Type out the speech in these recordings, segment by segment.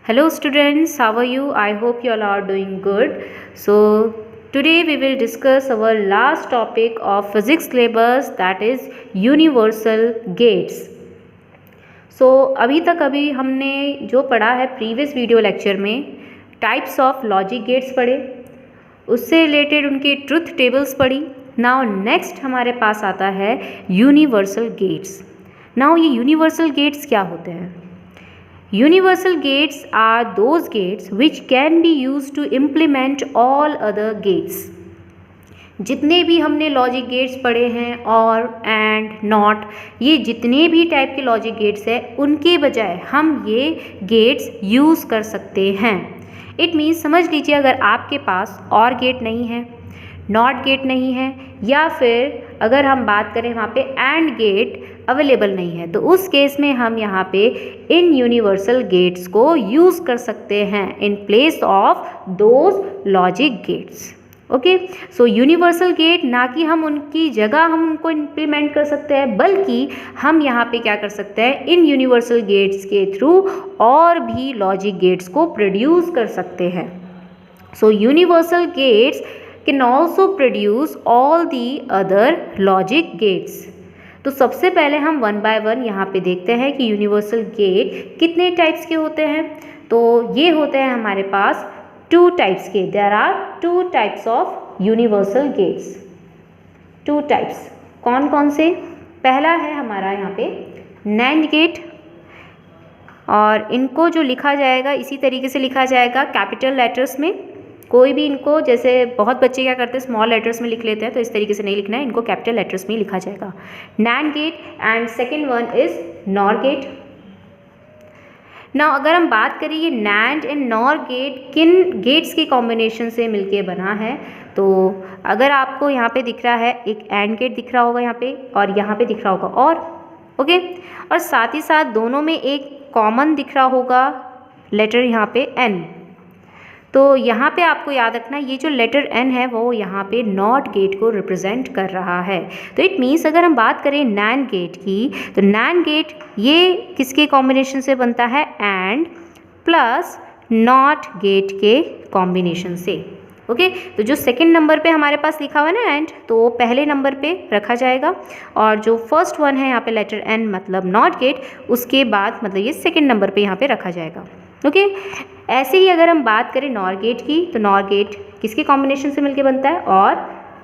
Hello students, how are you? I hope you all are doing good. So today we will discuss our last topic of physics syllabus, that is universal gates. So अभी हमने जो पढ़ा है previous video lecture में types of logic gates पढ़े, उससे related उनकी truth tables पढ़ी. नाउ नेक्स्ट हमारे पास आता है यूनिवर्सल गेट्स. नाउ ये यूनिवर्सल गेट्स क्या होते हैं? Universal gates are those gates which can be used to implement all other gates. जितने भी हमने लॉजिक गेट्स पढ़े हैं और एंड नॉट, ये जितने भी टाइप के लॉजिक गेट्स हैं उनके बजाय हम ये गेट्स यूज़ कर सकते हैं. इट मीन्स समझ लीजिए, अगर आपके पास और गेट नहीं है, नॉट गेट नहीं है, या फिर अगर हम बात करें वहाँ पे एंड गेट अवेलेबल नहीं है, तो उस केस में हम यहाँ पे इन यूनिवर्सल गेट्स को यूज़ कर सकते हैं in place of those logic gates. Okay, so universal gate ना कि हम उनकी जगह हम उनको इम्प्लीमेंट कर सकते हैं, बल्कि हम यहाँ पे क्या कर सकते हैं, इन यूनिवर्सल गेट्स के थ्रू और भी लॉजिक गेट्स को प्रोड्यूस कर सकते हैं. So universal gates can also produce all the other logic gates. तो सबसे पहले हम वन बाय वन यहाँ पे देखते हैं कि यूनिवर्सल गेट कितने टाइप्स के होते हैं. तो ये होते हैं हमारे पास टू टाइप्स के. There are two types of universal gates. Two types कौन कौन से? पहला है हमारा यहाँ पे नैंड गेट, और इनको जो लिखा जाएगा इसी तरीके से लिखा जाएगा कैपिटल लेटर्स में. कोई भी इनको, जैसे बहुत बच्चे क्या करते हैं स्मॉल लेटर्स में लिख लेते हैं, तो इस तरीके से नहीं लिखना है, इनको कैपिटल लेटर्स में ही लिखा जाएगा. NAND gate and second one is NOR gate. Now अगर हम बात करें ये नैंड एंड नॉर गेट किन गेट्स के कॉम्बिनेशन से मिलके बना है, तो अगर आपको यहाँ पे दिख रहा है एक एंड गेट दिख रहा होगा यहाँ पे, और यहाँ पे दिख रहा होगा और, ओके, और साथ ही साथ दोनों में एक कॉमन दिख रहा होगा लेटर यहाँ पे एन. तो यहाँ पे आपको याद रखना, ये जो लेटर एन है वो यहाँ पे नॉट गेट को रिप्रेजेंट कर रहा है. तो इट मीन्स अगर हम बात करें नैंड गेट की, तो नैंड गेट ये किसके कॉम्बिनेशन से बनता है? एंड प्लस नॉट गेट के कॉम्बिनेशन से. ओके, तो जो सेकंड नंबर पे हमारे पास लिखा हुआ है ना एंड, तो वो पहले नंबर पे रखा जाएगा, और जो फर्स्ट वन है यहाँ पे लेटर एन मतलब नॉट गेट, उसके बाद मतलब ये सेकंड नंबर पे यहाँ पे रखा जाएगा. ओके, ऐसे ही अगर हम बात करें नॉर गेट की, तो नॉर गेट किसके कॉम्बिनेशन से मिलके बनता है? और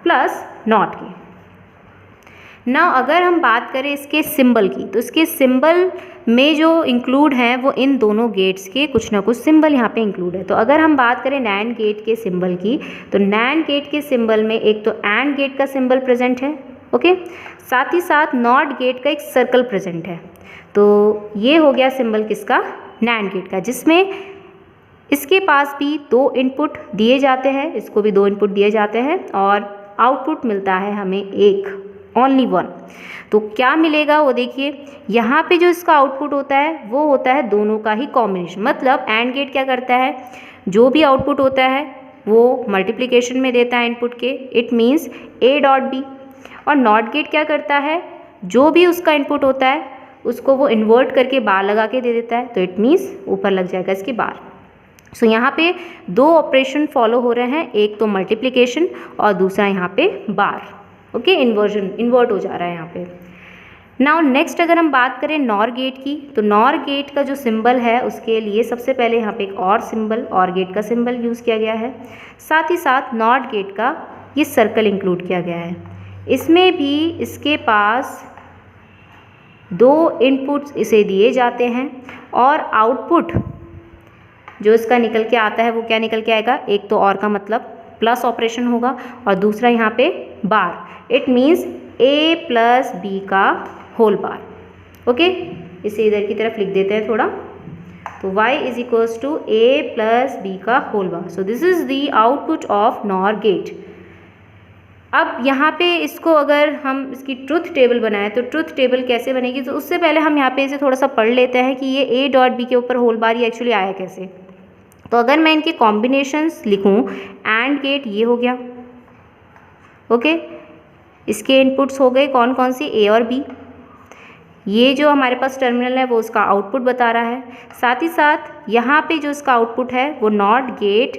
प्लस नॉट के. नाउ अगर हम बात करें इसके सिंबल की, तो इसके सिंबल में जो इंक्लूड हैं वो इन दोनों गेट्स के कुछ ना कुछ सिंबल यहाँ पे इंक्लूड है. तो अगर हम बात करें नैंड गेट के सिंबल की, तो नैंड गेट के सिंबल में एक तो एंड गेट का सिंबल प्रेजेंट है, ओके, साथ ही साथ नॉट गेट का एक सर्कल प्रेजेंट है. तो ये हो गया सिंबल किसका? नैंड गेट का, जिसमें इसके पास भी दो इनपुट दिए जाते हैं, इसको भी दो इनपुट दिए जाते हैं, और आउटपुट मिलता है हमें एक, ओनली वन. तो क्या मिलेगा वो देखिए, यहाँ पे जो इसका आउटपुट होता है वो होता है दोनों का ही कॉम्बिनेशन. मतलब एंड गेट क्या करता है, जो भी आउटपुट होता है वो मल्टीप्लिकेशन में देता है इनपुट के, it means A dot B. और नॉट गेट क्या करता है, जो भी उसका इनपुट होता है उसको वो इन्वर्ट करके बार लगा के दे देता है, तो इट मीन्स ऊपर लग जाएगा इसकी बार. सो यहाँ पे दो ऑपरेशन फॉलो हो रहे हैं, एक तो मल्टीप्लिकेशन और दूसरा यहाँ पे बार. ओके, इन्वर्जन, इन्वर्ट हो जा रहा है यहाँ पे. नाउ नेक्स्ट अगर हम बात करें नॉर गेट की, तो नॉर गेट का जो सिंबल है उसके लिए सबसे पहले यहाँ पे एक और सिंबल, और गेट का सिंबल यूज़ किया गया है. साथ ही साथ नॉट गेट का ये सर्कल इंक्लूड किया गया है. इसमें भी इसके पास दो इनपुट्स इसे दिए जाते हैं, और आउटपुट जो इसका निकल के आता है वो क्या निकल के आएगा? एक तो और का मतलब प्लस ऑपरेशन होगा, और दूसरा यहाँ पे bar. It means A plus B का होल बार. ओके, इसे इधर की तरफ लिख देते हैं थोड़ा. तो y is equals to A plus B का whole bar. So this is the output of NOR gate. अब यहाँ पे इसको अगर हम इसकी ट्रुथ टेबल बनाएं, तो ट्रुथ टेबल कैसे बनेगी? तो उससे पहले हम यहाँ पे इसे थोड़ा सा पढ़ लेते हैं कि ये ए डॉट बी के ऊपर होल बार ये एक्चुअली आया कैसे. तो अगर मैं इनके कॉम्बिनेशंस लिखूँ, एंड गेट ये हो गया, ओके, इसके इनपुट्स हो गए कौन कौन सी? ए और बी. ये जो हमारे पास टर्मिनल है वो उसका आउटपुट बता रहा है। साथ ही साथ यहाँ पे जो इसका आउटपुट है वो नॉट गेट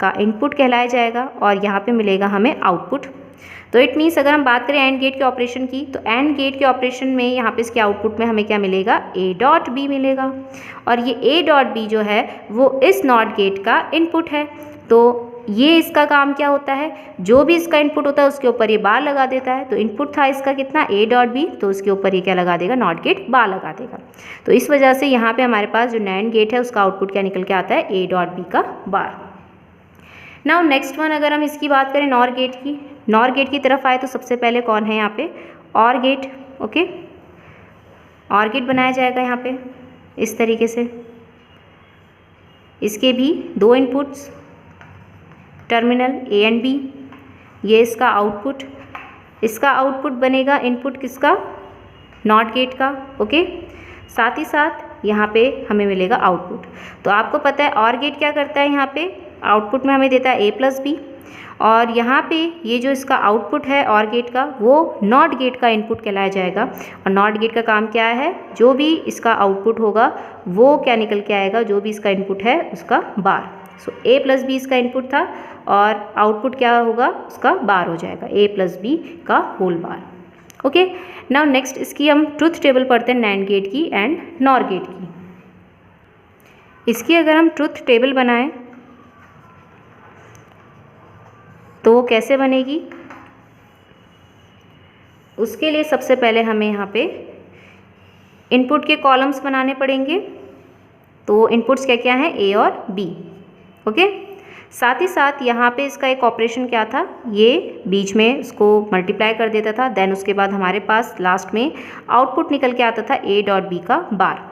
का इनपुट कहलाया जाएगा और यहाँ पे मिलेगा हमें आउटपुट। तो इट मीन्स अगर हम बात करें एंड गेट के ऑपरेशन की, तो एंड गेट के ऑपरेशन में यहाँ पे इसके आउटपुट में हमें क्या मिलेगा, ए डॉट बी मिलेगा। और ये ए डॉट बी जो है वो इस नॉट गेट का इनपुट है। तो ये इसका काम क्या होता है, जो भी इसका इनपुट होता है उसके ऊपर ये बार लगा देता है। तो इनपुट था इसका कितना, ए डॉट बी, तो उसके ऊपर ये क्या लगा देगा, नॉट गेट बार लगा देगा। तो इस वजह से यहाँ पे हमारे पास जो नैंड गेट है उसका आउटपुट क्या निकल के आता है, ए डॉट बी का बार। नाउ नेक्स्ट वन, अगर हम इसकी बात करें नॉर गेट की, नॉर गेट की तरफ आए तो सबसे पहले कौन है यहाँ पे, और गेट। ओके, और गेट बनाया जाएगा यहाँ पे इस तरीके से। इसके भी दो inputs, terminal A and B, ये इसका आउटपुट। इसका आउटपुट बनेगा इनपुट किसका, नॉट गेट का। ओके, साथ ही साथ यहाँ पे हमें मिलेगा आउटपुट। तो आपको पता है और गेट क्या करता है, यहाँ पे आउटपुट में हमें देता है ए प्लस बी, और यहाँ पे ये जो इसका आउटपुट है और गेट का वो नॉट गेट का इनपुट कहलाया जाएगा। और नॉट गेट का काम क्या है, जो भी इसका आउटपुट होगा वो क्या निकल के आएगा, जो भी इसका इनपुट है उसका bar. So A plus B इसका इनपुट था और आउटपुट क्या होगा, उसका बार हो जाएगा, ए प्लस बी का whole bar. Okay, now next इसकी हम ट्रुथ टेबल पढ़ते हैं नैंड गेट की एंड नॉर गेट की। इसकी अगर हम ट्रुथ टेबल बनाएं तो वो कैसे बनेगी, उसके लिए सबसे पहले हमें यहाँ पे इनपुट के कॉलम्स बनाने पड़ेंगे। तो इनपुट्स क्या क्या हैं, ए और बी। ओके, साथ ही साथ यहाँ पे इसका एक ऑपरेशन क्या था, ये बीच में इसको मल्टीप्लाई कर देता था। देन उसके बाद हमारे पास लास्ट में आउटपुट निकल के आता था ए डॉट बी का बार।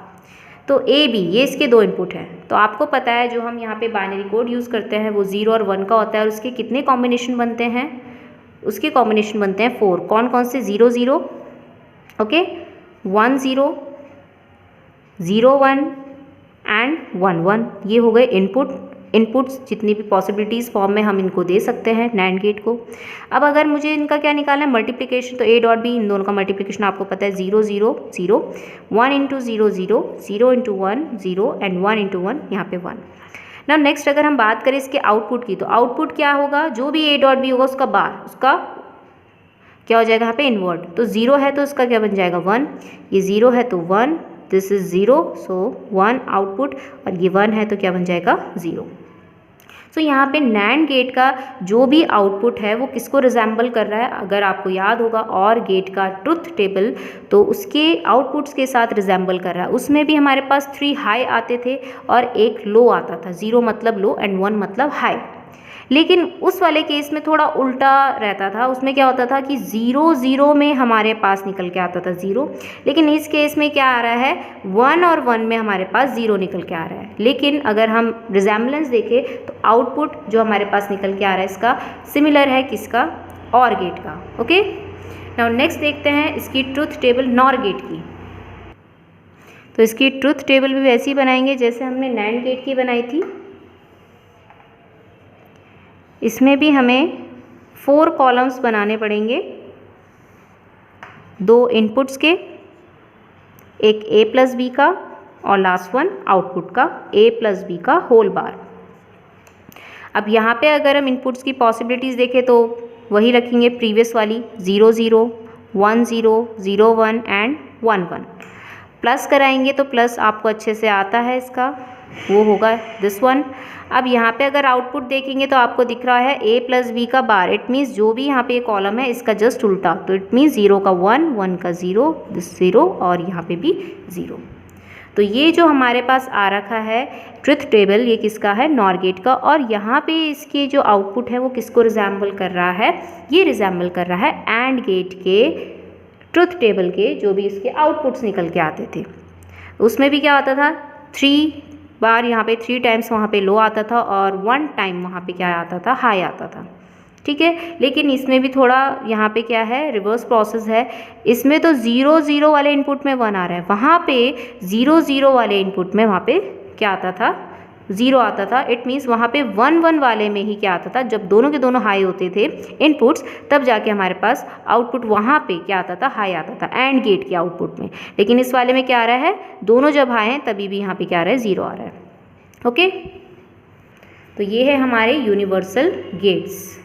तो ए बी ये इसके दो इनपुट हैं। तो आपको पता है जो हम यहाँ पे बाइनरी कोड यूज़ करते हैं वो 0 और 1 का होता है, और उसके कितने कॉम्बिनेशन बनते हैं, उसके कॉम्बिनेशन बनते हैं 4। कौन कौन से, 0 0, ओके, 1 0, 0 1 एंड 1 1। ये हो गए इनपुट्स जितनी भी पॉसिबिलिटीज़ फॉर्म में हम इनको दे सकते हैं नैंड गेट को। अब अगर मुझे इनका क्या निकालना है, मल्टीप्लिकेशन, तो ए डॉट बी इन दोनों का मल्टीप्लिकेशन आपको पता है 0 0 0, 1 इंटू 0 0, 0 इंटू 1 0 एंड 1 इंटू 1 यहाँ पे 1। ना नेक्स्ट अगर हम बात करें इसके आउटपुट की, तो आउटपुट क्या होगा, जो भी ए डॉट बी होगा उसका बार, उसका क्या हो जाएगा यहाँ पे इनवर्ट। तो 0 है तो उसका क्या बन जाएगा 1, ये 0 है तो 1, दिस इज 0, सो 1 आउटपुट, और ये 1 है तो क्या बन जाएगा 0। सो यहाँ पे नैंड गेट का जो भी आउटपुट है वो किसको रिजेंबल कर रहा है, अगर आपको याद होगा और गेट का ट्रुथ टेबल, तो उसके आउटपुट्स के साथ रिजेंबल कर रहा है। उसमें भी हमारे पास 3 हाई आते थे और एक लो आता था, 0 मतलब लो एंड 1 मतलब हाई। लेकिन उस वाले केस में थोड़ा उल्टा रहता था, उसमें क्या होता था कि 0 0 में हमारे पास निकल के आता था 0, लेकिन इस केस में क्या आ रहा है, 1 और 1 में हमारे पास 0 निकल के आ रहा है। लेकिन अगर हम रिजेम्बलेंस देखें तो आउटपुट जो हमारे पास निकल के आ रहा है इसका सिमिलर है किसका, और गेट का। ओके, नाउ नेक्स्ट देखते हैं इसकी ट्रुथ टेबल नॉर गेट की। तो इसकी ट्रुथ टेबल भी वैसी बनाएंगे जैसे हमने नैंड गेट की बनाई थी। इसमें भी हमें 4 कॉलम्स बनाने पड़ेंगे, 2 इनपुट्स के, एक ए प्लस बी का और लास्ट वन आउटपुट का, ए प्लस बी का होल बार। अब यहाँ पे अगर हम इनपुट्स की पॉसिबिलिटीज़ देखें तो वही रखेंगे प्रीवियस वाली, 0 0, 1 0, 0 1 एंड 1 1। प्लस कराएंगे तो प्लस आपको अच्छे से आता है इसका, वो होगा दिस वन। अब यहाँ पे अगर आउटपुट देखेंगे तो आपको दिख रहा है ए प्लस बी का बार, इट मीन्स जो भी यहाँ पे कॉलम है इसका जस्ट उल्टा। तो इट मीन्स 0 का 1, 1 का 0, दिस 0 और यहाँ पे भी 0। तो ये जो हमारे पास आ रखा है ट्रुथ टेबल, ये किसका है, नॉर गेट का। और यहाँ पे इसके जो आउटपुट है वो किसको रिजेंबल कर रहा है, ये रिजेंबल कर रहा है एंड गेट के ट्रुथ टेबल के जो भी इसके आउटपुट्स निकल के आते थे। उसमें भी क्या आता था, 3 बार यहाँ पे 3 टाइम्स वहाँ पे लो आता था और 1 टाइम वहाँ पे क्या आता था, हाई आता था। ठीक है, लेकिन इसमें भी थोड़ा यहाँ पे क्या है, रिवर्स प्रोसेस है। इसमें तो 0 0 वाले इनपुट में 1 आ रहा है, वहाँ पे 0 0 वाले इनपुट में वहाँ पे क्या आता था, ज़ीरो आता था, इट मीन्स वहाँ पे 1 1 वाले में ही क्या आता था, जब दोनों के दोनों हाई होते थे इनपुट्स, तब जाके हमारे पास आउटपुट वहाँ पे क्या आता था, हाई आता था एंड गेट के आउटपुट में। लेकिन इस वाले में क्या आ रहा है, दोनों जब हाई हैं तभी भी यहाँ पे क्या आ रहा है, ज़ीरो आ रहा है। ओके, तो ये है हमारे यूनिवर्सल गेट्स।